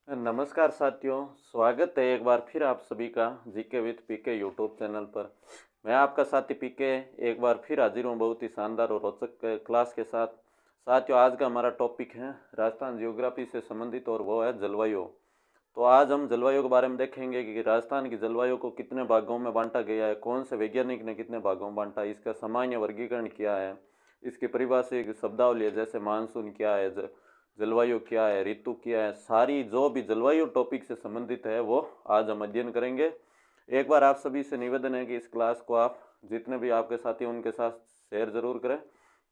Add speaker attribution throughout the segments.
Speaker 1: नमस्कार साथियों, स्वागत है एक बार फिर आप सभी का GK with PK YouTube channel पर। मैं आपका साथी पीके एक बार फिर हाजिर हूँ बहुत ही शानदार और रोचक क्लास के साथ। साथियों, आज का हमारा टॉपिक है राजस्थान जियोग्राफी से संबंधित और वो है जलवायु। तो आज हम जलवायु के बारे में देखेंगे कि राजस्थान की जलवायु को कितने भागों में बांटा गया है, कौन से वैज्ञानिक ने कितने भागों में बांटा, इसका सामान्य वर्गीकरण क्या है, इसकी परिभाषिक शब्दावली है जैसे मानसून क्या है, जलवायु क्या है, ऋतु क्या है, सारी जो भी जलवायु टॉपिक से संबंधित है वो आज हम अध्ययन करेंगे। एक बार आप सभी से निवेदन है कि इस क्लास को आप जितने भी आपके साथी हैं उनके साथ शेयर जरूर करें।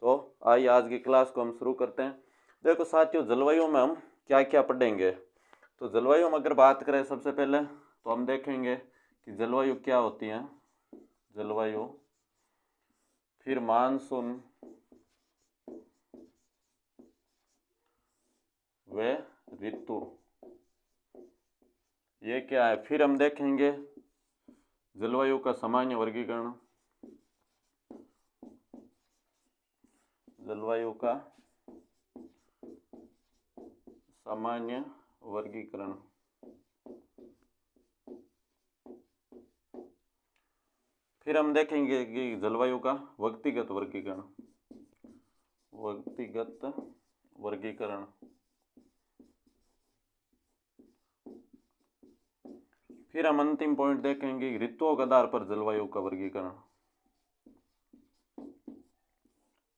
Speaker 1: तो आइए आज की क्लास को हम शुरू करते हैं। देखो साथियों, जलवायु में हम क्या क्या पढ़ेंगे। तो जलवायु में अगर बात करें सबसे पहले तो हम देखेंगे कि जलवायु क्या होती है। जलवायु, फिर मानसून व ऋतु, ये क्या है। फिर हम देखेंगे जलवायु का सामान्य वर्गीकरण, जलवायु का सामान्य वर्गीकरण। फिर हम देखेंगे कि जलवायु का व्यक्तिगत वर्गीकरण, व्यक्तिगत वर्गीकरण। फिर हम अंतिम पॉइंट देखेंगे ऋतुओं के आधार पर जलवायु का वर्गीकरण,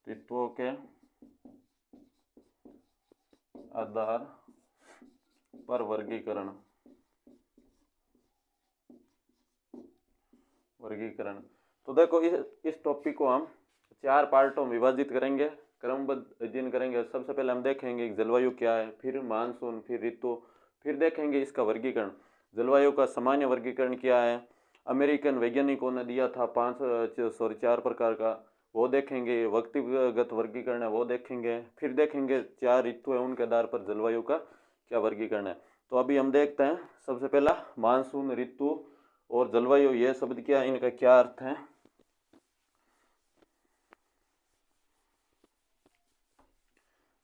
Speaker 1: ऋतुओं के आधार पर वर्गीकरण। तो देखो इस टॉपिक को हम 4 पार्टों में विभाजित करेंगे, क्रमबद्ध अध्ययन करेंगे। सबसे पहले हम देखेंगे कि जलवायु क्या है, फिर मानसून, फिर ऋतु, फिर देखेंगे इसका वर्गीकरण। जलवायु का सामान्य वर्गीकरण क्या है, अमेरिकन वैज्ञानिकों ने दिया था 4 प्रकार का, वो देखेंगे। व्यक्तिगत वर्गीकरण है वो देखेंगे। फिर देखेंगे 4 ऋतु है उनके आधार पर जलवायु का क्या वर्गीकरण है। तो अभी हम देखते हैं सबसे पहला मानसून, ऋतु और जलवायु, ये शब्द क्या है, इनका क्या अर्थ है।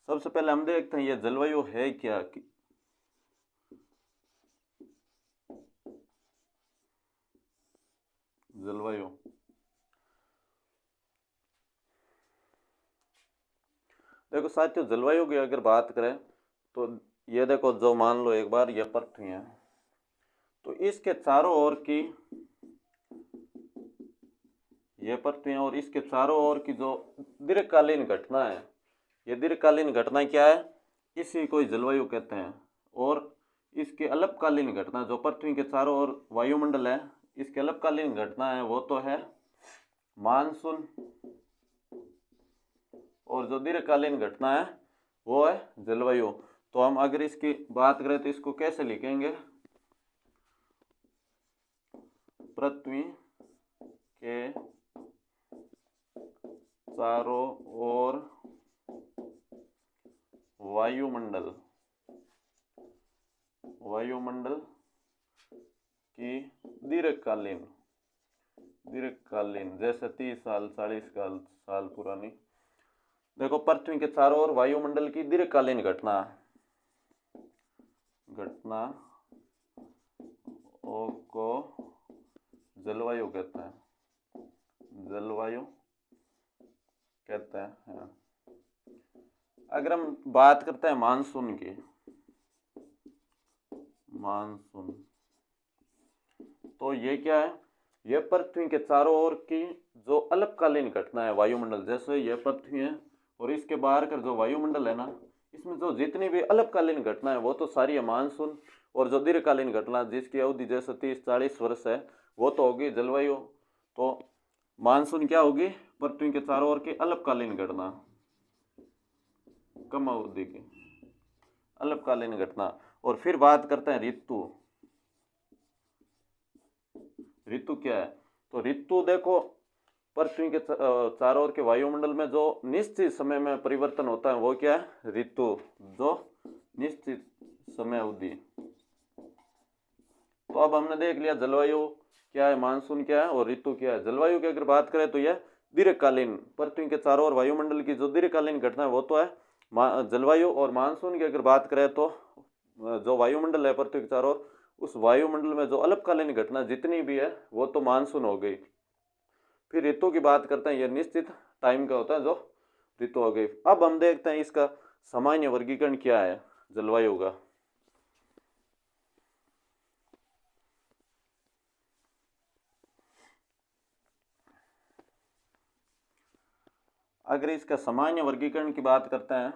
Speaker 1: सबसे पहले हम देखते हैं ये जलवायु है क्या। जलवायु, देखो साथियों, जलवायु की अगर बात करें तो ये देखो, जो मान लो एक बार ये पृथ्वी है, तो इसके चारों ओर की, ये पृथ्वी है और इसके चारों ओर की जो दीर्घकालीन घटना है, ये दीर्घकालीन घटना क्या है, इसी को जलवायु कहते हैं। और इसके अल्पकालीन घटना जो पृथ्वी के चारों ओर वायुमंडल है, इसके अल्पकालीन घटना है वो तो है मानसून, और जो दीर्घकालीन घटना है वो है जलवायु। तो हम अगर इसकी बात करें तो इसको कैसे लिखेंगे, पृथ्वी के चारों ओर वायुमंडल, वायुमंडल की दीर्घकालीन, दीर्घकालीन जैसे 30 साल 40 साल पुरानी, देखो पृथ्वी के चारों ओर वायुमंडल की दीर्घकालीन घटना, घटना को जलवायु कहते हैं, जलवायु कहते हैं। अगर हम बात करते हैं मानसून की, मानसून, तो ये क्या है, ये पृथ्वी के चारों ओर की जो अल्पकालीन घटना है वायुमंडल, जैसे ये पृथ्वी है और इसके बाहर का जो वायुमंडल है ना, इसमें जो जितनी भी अल्पकालीन घटना है वो तो सारी है मानसून। और जो दीर्घकालीन घटना जिसकी अवधि जैसे 30-40 वर्ष है वो तो होगी जलवायु। तो मानसून क्या होगी, पृथ्वी के चारों ओर की अल्पकालीन घटना, कम अवधि की अल्पकालीन घटना। और फिर बात करते हैं ऋतु, ऋतु क्या है। तो ऋतु देखो, पृथ्वी के चारों ओर के वायुमंडल में जो निश्चित समय में परिवर्तन होता है वो क्या है, ऋतु, जो निश्चित समय अवधि। तो अब हमने देख लिया जलवायु क्या है, मानसून क्या है और ऋतु क्या है। जलवायु की अगर बात करें तो यह दीर्घकालीन, पृथ्वी के चारों ओर वायुमंडल की जो दीर्घकालीन घटना है वो तो है जलवायु। और मानसून की अगर बात करें तो जो वायुमंडल है पृथ्वी के चारों ओर, उस वायुमंडल में जो अल्पकालीन घटना जितनी भी है वो तो मानसून हो गई। फिर ऋतु की बात करते हैं, यह निश्चित टाइम का होता है जो ऋतु हो गई। अब हम देखते हैं इसका सामान्य वर्गीकरण क्या है जलवायु का। अगर इसका सामान्य वर्गीकरण की बात करते हैं,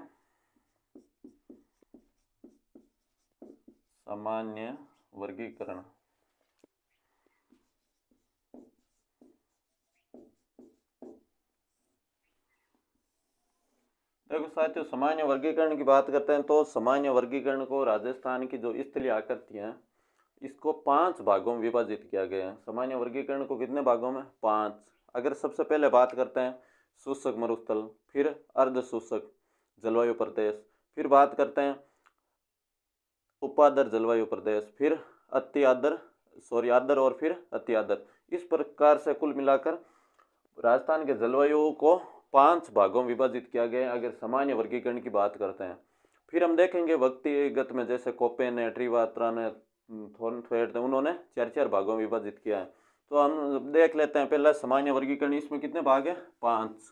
Speaker 1: सामान्य वर्गीकरण, देखो साथियों, सामान्य वर्गीकरण की बात करते हैं तो सामान्य वर्गीकरण को राजस्थान की जो स्थलीय आकृति है इसको 5 भागों में विभाजित किया गया है। सामान्य वर्गीकरण को कितने भागों में? 5। अगर सबसे पहले बात करते हैं शुष्क मरुस्थल, फिर अर्ध शुष्क जलवायु प्रदेश, फिर बात करते हैं उपादर जलवायु प्रदेश, फिर आदर और फिर अति आदर। इस प्रकार से कुल मिलाकर राजस्थान के जलवायु को 5 भागों में विभाजित किया गया है अगर सामान्य वर्गीकरण की बात करते हैं। फिर हम देखेंगे व्यक्तिगत में, जैसे कोपेन ने, ट्रिवात्रा ने, थॉर्नथवेट ने, उन्होंने 4 भागों में विभाजित किया है। तो हम देख लेते हैं पहला सामान्य वर्गीकरण, इसमें कितने भाग है? 5।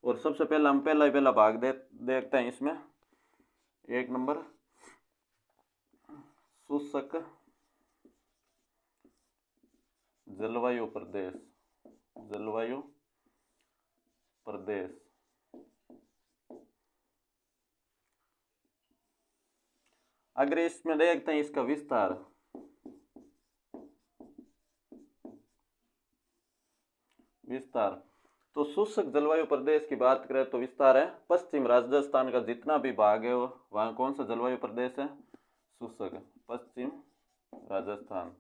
Speaker 1: और सबसे पहला हम पहला भाग देखते हैं इसमें। 1 नंबर शुष्क जलवायु प्रदेश, जलवायु प्रदेश। अगर इसमें देखते हैं इसका विस्तार, तो शुष्क जलवायु प्रदेश की बात करें तो विस्तार है पश्चिम राजस्थान का जितना भी भाग है वहां कौन सा जलवायु प्रदेश है? शुष्क, पश्चिम राजस्थान।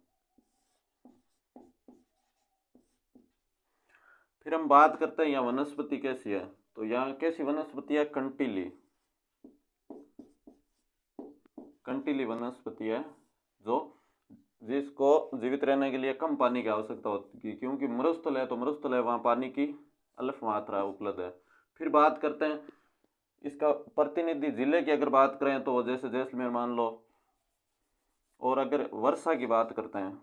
Speaker 1: फिर हम बात करते हैं यहाँ वनस्पति कैसी है, तो यहाँ कैसी वनस्पति है? कंटीली वनस्पति है, जिसको जीवित रहने के लिए कम पानी की आवश्यकता होती है, क्योंकि मरुस्थल है तो मरुस्थल है, वहाँ पानी की अल्प मात्रा उपलब्ध है। फिर बात करते हैं इसका प्रतिनिधि जिले की अगर बात करें तो जैसे जैसलमेर मान लो। और अगर वर्षा की बात करते हैं,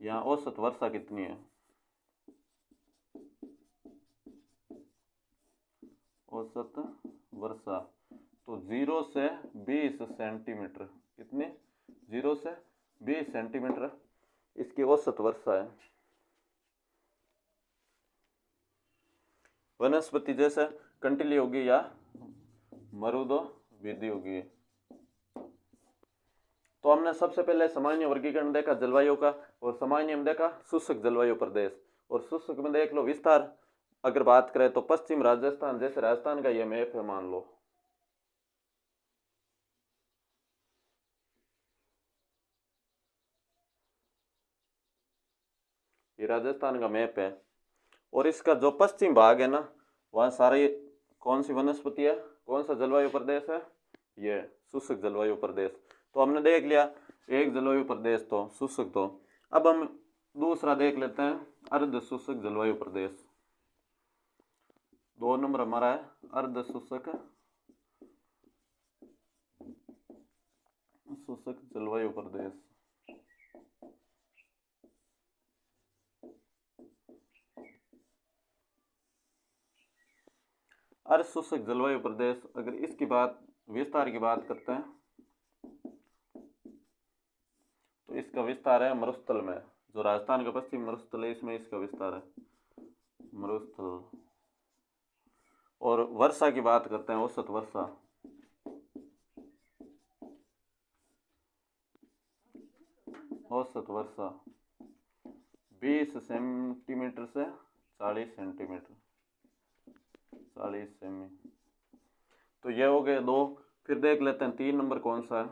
Speaker 1: यहाँ औसत वर्षा कितनी है? औसत वर्षा तो 0 से 20 सेंटीमीटर। कितनी? 0 से 20 सेंटीमीटर इसकी औसत वर्षा है। वनस्पति जैसे कंटीली होगी या मरुदो विधि होगी। तो हमने सबसे पहले सामान्य वर्गीकरण देखा जलवायु का, और सामान्य में देखा शुष्क जलवायु प्रदेश, और शुष्क में देख लो विस्तार। अगर बात करें तो पश्चिम राजस्थान, जैसे राजस्थान का ये मैप है मान लो, ये राजस्थान का मैप है, और इसका जो पश्चिम भाग है ना, वहाँ सारी कौन सी वनस्पति है, कौन सा जलवायु प्रदेश है? ये शुष्क जलवायु प्रदेश। तो हमने देख लिया एक जलवायु प्रदेश तो शुष्क। तो अब हम दूसरा देख लेते हैं अर्ध शुष्क जलवायु प्रदेश। 2 नंबर हमारा है अर्ध शुष्क जलवायु प्रदेश। अर्ध शुष्क जलवायु प्रदेश, अगर इसकी बात विस्तार की बात करते हैं तो इसका विस्तार है मरुस्थल में, जो राजस्थान का पश्चिम मरुस्थल है इसमें इसका विस्तार है मरुस्थल। और वर्षा की बात करते हैं, औसत वर्षा, औसत वर्षा 20 सेंटीमीटर से 40 सेंटीमीटर, 40 सेमी। तो ये हो गए 2। फिर देख लेते हैं 3 नंबर कौन सा है।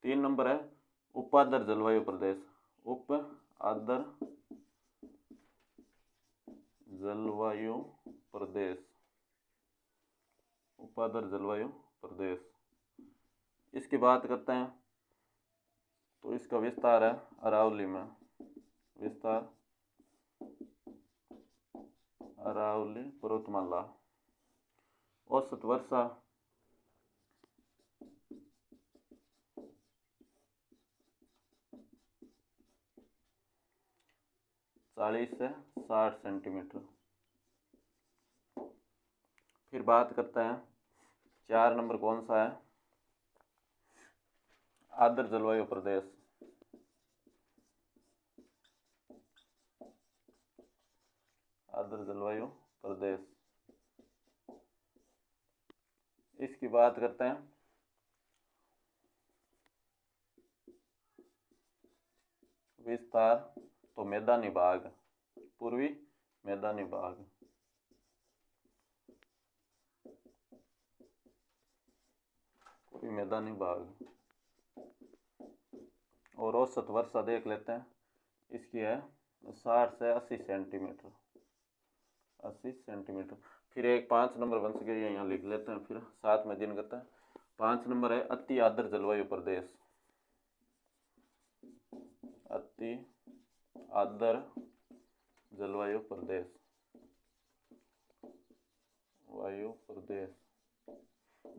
Speaker 1: 3 नंबर है उपादर जलवायु प्रदेश, उप आदर जलवायु प्रदेश, उपादर जलवायु प्रदेश। इसकी बात करते हैं तो इसका विस्तार है अरावली में, विस्तार अरावली पर्वतमाला। औसत वर्षा 40 से 60 सेंटीमीटर। फिर बात करते हैं 4 नंबर कौन सा है, आर्द्र जलवायु प्रदेश। आर्द्र जलवायु प्रदेश, इसकी बात करते हैं। विस्तार तो मैदानी भाग, पूर्वी मैदानी भाग, पूर्वी मैदानी भाग। और औसत वर्षा देख लेते हैं, इसकी है 60 से 80 सेंटीमीटर, 80 सेंटीमीटर। फिर एक 5 नंबर बन सके, यहाँ लिख लेते हैं, फिर साथ में दिन करते हैं। 5 नंबर है अति आर्द्र जलवायु प्रदेश। अति आर्द्र जलवायु प्रदेश, वायु प्रदेश।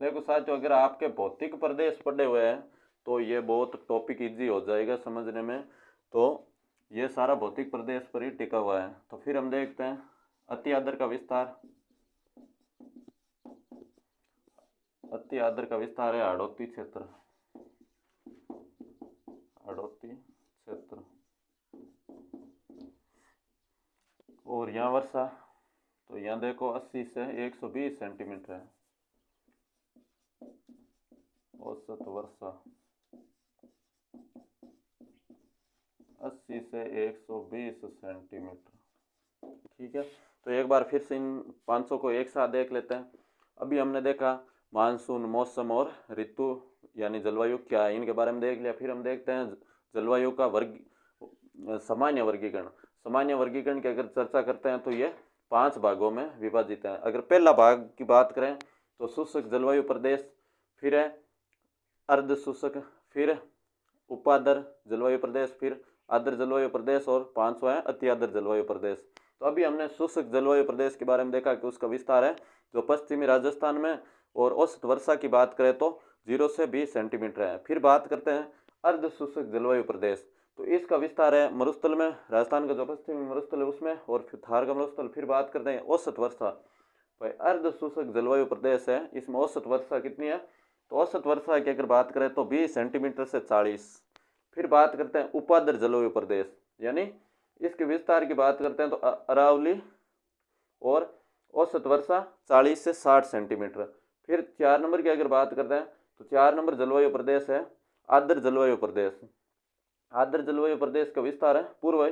Speaker 1: देखो साथियों, अगर आपके भौतिक प्रदेश पढ़े हुए हैं तो ये बहुत टॉपिक इजी हो जाएगा समझने में। तो ये सारा भौतिक प्रदेश पर ही टिका हुआ है। तो फिर हम देखते हैं अति आर्द्र का विस्तार। अति आर्द्र का विस्तार है हाड़ौती क्षेत्र, हाड़ौती क्षेत्र। और यहाँ वर्षा, तो यहाँ देखो 80 से 120 सेंटीमीटर है औसत वर्षा, 80 से 120 सेंटीमीटर। ठीक है, तो एक बार फिर से इन 500 को एक साथ देख लेते हैं। अभी हमने देखा मानसून, मौसम और ऋतु यानी जलवायु क्या है, इनके बारे में देख लिया। फिर हम देखते हैं जलवायु का सामान्य वर्गीकरण। सामान्य वर्गीकरण की अगर चर्चा करते हैं तो ये 5 भागों में विभाजित है। अगर पहला भाग की बात करें तो शुष्क जलवायु प्रदेश, फिर है अर्ध शुष्क, फिर उपार्द्र जलवायु प्रदेश, फिर आर्द्र जलवायु प्रदेश, और 5वां है अति आर्द्र जलवायु प्रदेश। तो अभी हमने शुष्क जलवायु प्रदेश के बारे में देखा कि उसका विस्तार है जो पश्चिमी राजस्थान में, और औसत वर्षा की बात करें तो 0 से 20 सेंटीमीटर है। फिर बात करते हैं अर्ध शुष्क जलवायु प्रदेश, तो इसका विस्तार है मरुस्थल में, राजस्थान का जो पश्चिमी मरुस्थल है उसमें, और फिर थार का मरुस्थल। फिर बात करते हैं औसत वर्षा, भाई अर्ध शुष्क जलवायु प्रदेश है, इसमें औसत वर्षा कितनी है, तो औसत वर्षा की अगर बात करें तो 20 सेंटीमीटर से 40। फिर बात करते हैं उपार्द्र जलवायु प्रदेश, यानी इसके विस्तार की बात करते हैं तो अरावली, और औसत वर्षा 40 से 60 सेंटीमीटर। फिर 4 नंबर की अगर बात करते हैं तो 4 नंबर जलवायु प्रदेश है आर्द्र जलवायु प्रदेश। आर्द्र जलवायु प्रदेश का विस्तार है पूर्व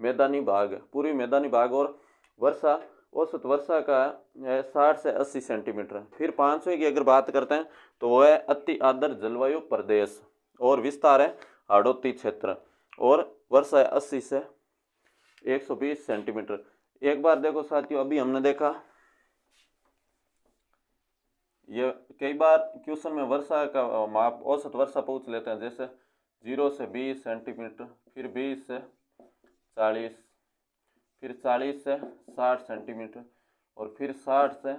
Speaker 1: मैदानी भाग, पूर्वी मैदानी भाग, और वर्षा, औसत वर्षा का 60 से 80 सेंटीमीटर। फिर 5वें की अगर बात करते हैं तो वह है अति आर्द्र जलवायु प्रदेश, और विस्तार है हाड़ौती क्षेत्र, और वर्षा है 80 से 120 सेंटीमीटर। एक बार देखो साथियों, अभी हमने देखा ये कई बार क्वेश्चन में वर्षा का माप औसत वर्षा पूछ लेते हैं, जैसे 0 से 20 सेंटीमीटर, फिर 20 से 40, फिर 40 से 60 सेंटीमीटर, और फिर 60 से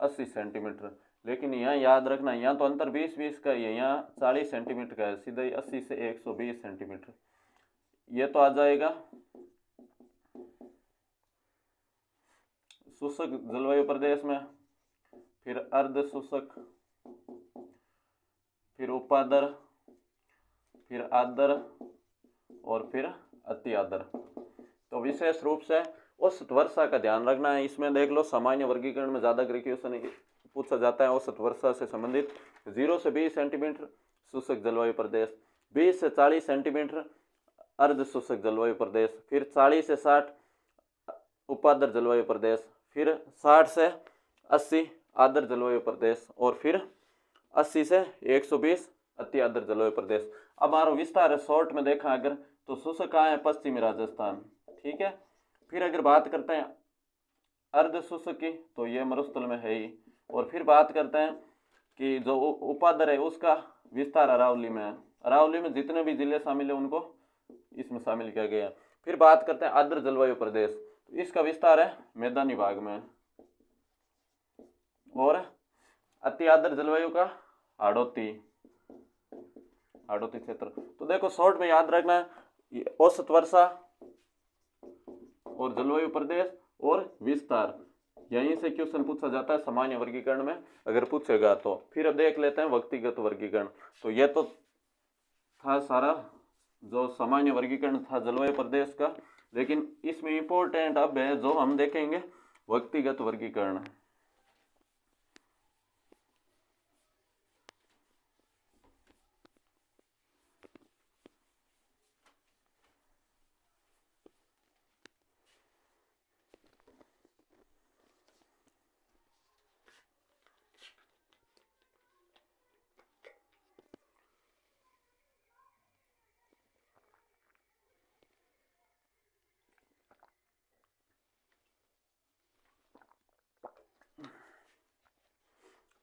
Speaker 1: 80 सेंटीमीटर। लेकिन यहाँ याद रखना, यहाँ तो अंतर 20-20 का ही है, यहाँ 40 सेंटीमीटर का है, सीधा ही 80 से 120 सेंटीमीटर ये तो आ जाएगा शुष्क जलवायु प्रदेश में। फिर अर्ध शुष्क, फिर उपार्द्र, फिर आर्द्र, और फिर अति आर्द्र। तो विशेष रूप से औसत वर्षा का ध्यान रखना है। इसमें देख लो सामान्य वर्गीकरण में ज़्यादा क्वेश्चन पूछा जाता है औसत वर्षा से संबंधित। 0 से 20 सेंटीमीटर शुष्क जलवायु प्रदेश, 20 से 40 सेंटीमीटर अर्ध शुष्क जलवायु प्रदेश, फिर 40 से 60 उपार्द्र जलवायु प्रदेश, फिर 60 से 80 आर्द्र जलवायु प्रदेश, और फिर 80 से 120 अति आर्द्र जलवायु प्रदेश। अब हमारा विस्तार है शॉर्ट में देखा अगर तो शुष्क कहाँ है, पश्चिमी राजस्थान। ठीक है, फिर अगर बात करते हैं अर्ध शुष्क की तो ये मरुस्थल में है ही, और फिर बात करते हैं कि जो उपार्द्र है उसका विस्तार अरावली में है। अरावली में जितने भी जिले शामिल है उनको इसमें शामिल किया गया। फिर बात करते हैं आर्द्र जलवायु प्रदेश, तो इसका विस्तार है मैदानी भाग में, और अति आर्द्र जलवायु का हाड़ौती क्षेत्र। तो देखो शॉर्ट में याद रखना है औसत वर्षा और जलवायु प्रदेश और विस्तार। यहीं से क्वेश्चन पूछा जाता है सामान्य वर्गीकरण में अगर पूछेगा तो। फिर अब देख लेते हैं व्यक्तिगत वर्गीकरण। तो यह तो था सारा जो सामान्य वर्गीकरण था जलवायु प्रदेश का, लेकिन इसमें इम्पोर्टेंट अब है जो हम देखेंगे व्यक्तिगत वर्गीकरण।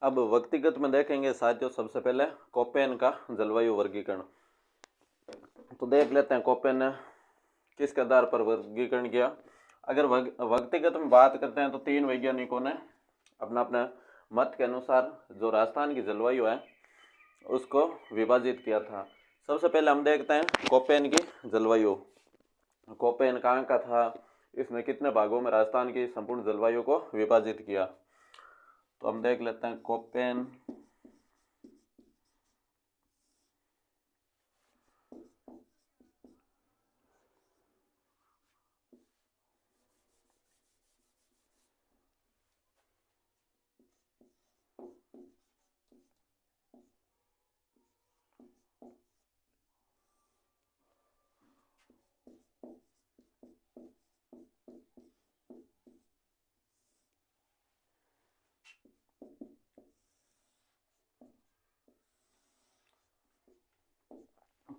Speaker 1: अब व्यक्तिगत में देखेंगे साथियों सबसे पहले कोपेन का जलवायु वर्गीकरण। तो देख लेते हैं कोपेन ने किसके आधार पर वर्गीकरण किया। अगर व्यक्तिगत में बात करते हैं तो 3 वैज्ञानिकों ने अपना अपना मत के अनुसार जो राजस्थान की जलवायु है उसको विभाजित किया था। सबसे पहले हम देखते हैं कोपेन की जलवायु। कोपेन कहाँ का था, इसने कितने भागों में राजस्थान की संपूर्ण जलवायु को विभाजित किया। तो हम देख लेते हैं कोपेन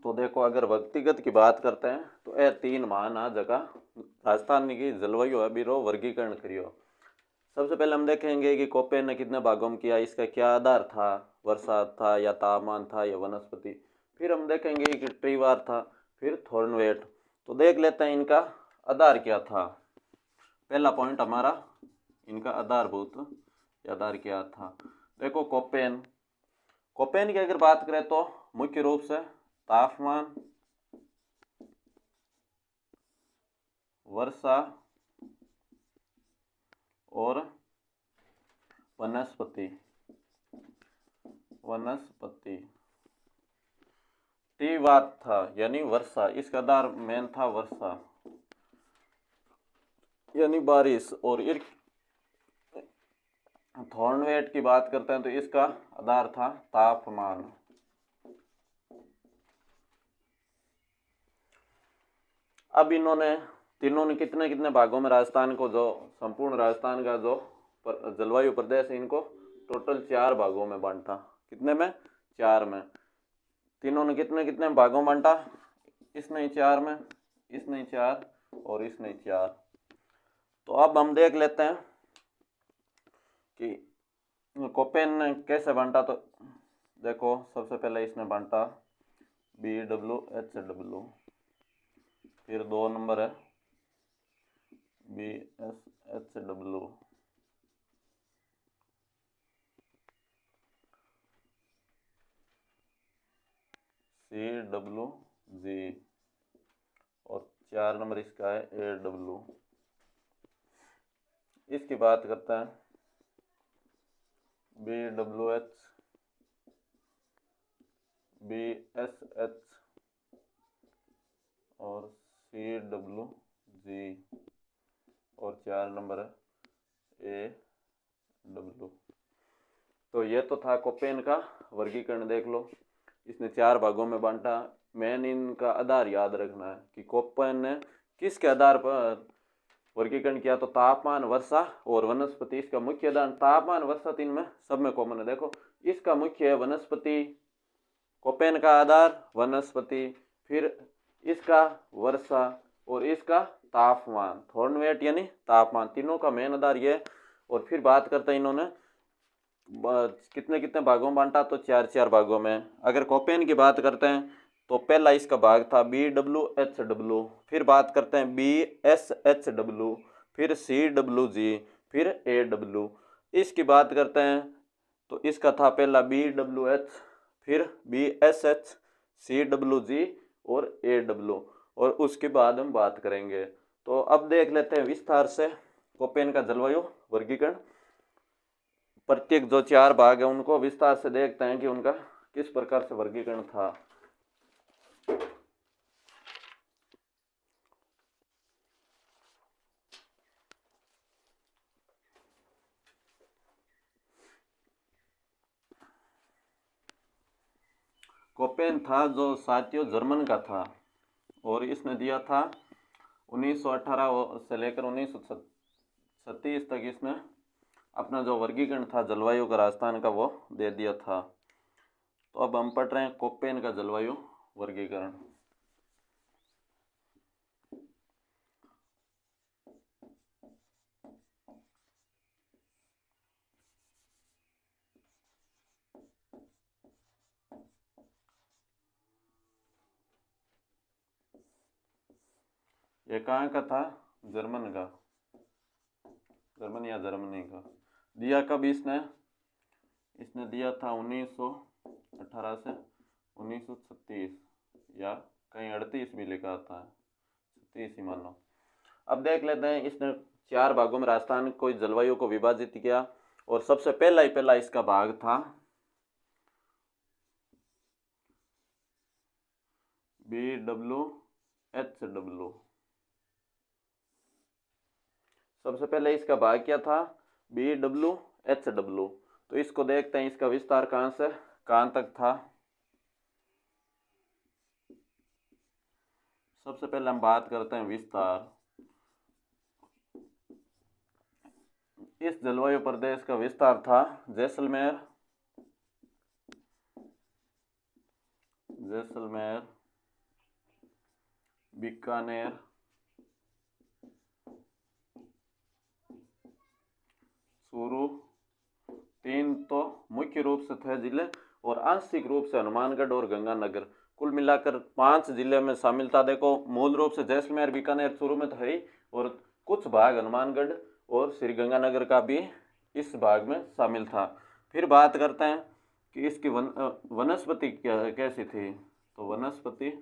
Speaker 1: तो देखो अगर व्यक्तिगत की बात करते हैं तो यह 3 महान जगह राजस्थान की जलवायु है बिरो वर्गीकरण करियो। सबसे पहले हम देखेंगे कि कोपेन ने कितने भागों में किया, इसका क्या आधार था, वर्षा था या तापमान था या वनस्पति। फिर हम देखेंगे कि ट्रीवार था, फिर थॉर्नवेट। तो देख लेते हैं इनका आधार क्या था। पहला पॉइंट हमारा इनका आधारभूत आधार क्या था। देखो कोपेन की अगर बात करें तो मुख्य रूप से तापमान, वर्षा और वनस्पति। ट्रीवार था यानी वर्षा, इसका आधार मेन था वर्षा यानी बारिश। और थॉर्नवेट की बात करते हैं तो इसका आधार था तापमान। अब इन्होंने तीनों ने कितने कितने भागों में राजस्थान को, जो संपूर्ण राजस्थान का जो जलवायु प्रदेश है, इनको टोटल 4 भागों में बांटा। कितने में? 4 में। तीनों ने कितने कितने भागों में बांटा, इसने 4 में, इसने 4 और इसने 4। तो अब हम देख लेते हैं कि कोपेन ने कैसे बांटा। तो देखो सबसे पहले इसने बांटा BWHW, फिर 2 नंबर है BSHW, CWG और 4 नंबर इसका है AW। इसकी बात करते हैं BWH, BSH और CWG और 4 नंबर है AW। तो ये तो था कोपेन का वर्गीकरण। देख लो इसने 4 भागों में बांटा। मेन इनका आधार याद रखना है कि कोपेन ने किसके आधार पर वर्गीकरण किया। तो तापमान, वर्षा और वनस्पति। इसका मुख्य आधार तापमान, वर्षा 3 में सब में कॉमन है। देखो इसका मुख्य है वनस्पति, कोपेन का आधार वनस्पति, फिर इसका वर्षा और इसका तापमान, थॉर्नवेट यानी तापमान। तीनों का मेन आधार ये। और फिर बात करते हैं इन्होंने कितने कितने भागों में बांटा। तो 4 भागों में। अगर कोपेन की बात करते हैं तो पहला इसका भाग था BWHW, फिर बात करते हैं BSHW, फिर CWG, फिर AW। इसकी बात करते हैं तो इसका था पहला BWH, फिर BSH, CWG और AW। और उसके बाद हम बात करेंगे तो अब देख लेते हैं विस्तार से कोपेन का जलवायु वर्गीकरण। प्रत्येक जो 4 भाग है उनको विस्तार से देखते हैं कि उनका किस प्रकार से वर्गीकरण था। कोपेन था जो साथियों जर्मन का था और इसने दिया था 1918 से लेकर 1936 तक इसने अपना जो वर्गीकरण था जलवायु का राजस्थान का वो दे दिया था। तो अब हम पढ़ रहे हैं कोपेन का जलवायु वर्गीकरण। ये कहाँ का था? जर्मन का, जर्मन या जर्मनी का। दिया कब इसने दिया था 1918 से 1936 या कहीं 38 भी लिखा था, 36 ही मानो। अब देख लेते हैं इसने 4 भागों में राजस्थान को जलवायु को विभाजित किया और सबसे पहला इसका भाग था BWHW। सबसे पहले इसका भाग क्या था? BWHW। तो इसको देखते हैं इसका विस्तार कहां से कहां तक था। सबसे पहले हम बात करते हैं विस्तार। इस जलवायु प्रदेश का विस्तार था जैसलमेर, बीकानेर, चूरू, 3 तो मुख्य रूप से थे जिले और आंशिक रूप से हनुमानगढ़ और गंगानगर। कुल मिलाकर 5 जिले में शामिल था। देखो मूल रूप से जैसलमेर, बीकानेर, चूरू में तो है ही और कुछ भाग हनुमानगढ़ और श्रीगंगानगर का भी इस भाग में शामिल था। फिर बात करते हैं कि इसकी वनस्पति कैसी थी। तो वनस्पति,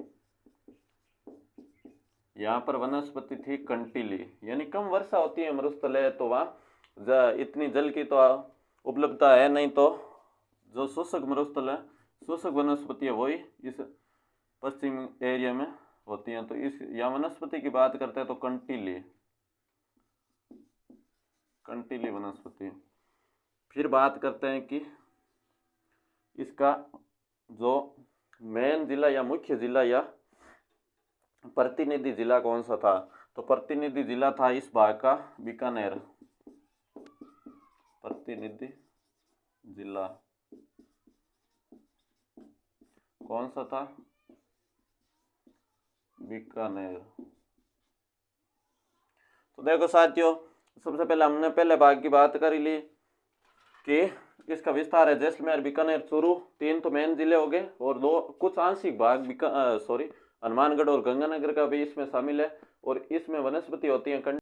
Speaker 1: यहाँ पर वनस्पति थी कंटीली, यानी कम वर्षा होती है मरुस्थल है तो वहाँ इतनी जल की तो उपलब्धता है नहीं, तो जो शुष्क मरुस्थल है, शुष्क वनस्पति है वही इस पश्चिम एरिया में होती हैं। तो इस यहाँ वनस्पति की बात करते हैं तो कंटीली वनस्पति। फिर बात करते हैं कि इसका जो मेन जिला या मुख्य जिला या प्रतिनिधि जिला कौन सा था। तो प्रतिनिधि जिला था इस भाग का बीकानेर। प्रतिनिधि जिला कौन सा था? बीकानेर। तो देखो साथियों, सबसे पहले हमने पहले भाग की बात कर ली कि इसका विस्तार है जैसलमेर, बीकानेर, चूरू, 3 तो मेन जिले हो गए और 2 कुछ आंशिक भाग हनुमानगढ़ और गंगानगर का भी इसमें शामिल है और इसमें वनस्पति होती है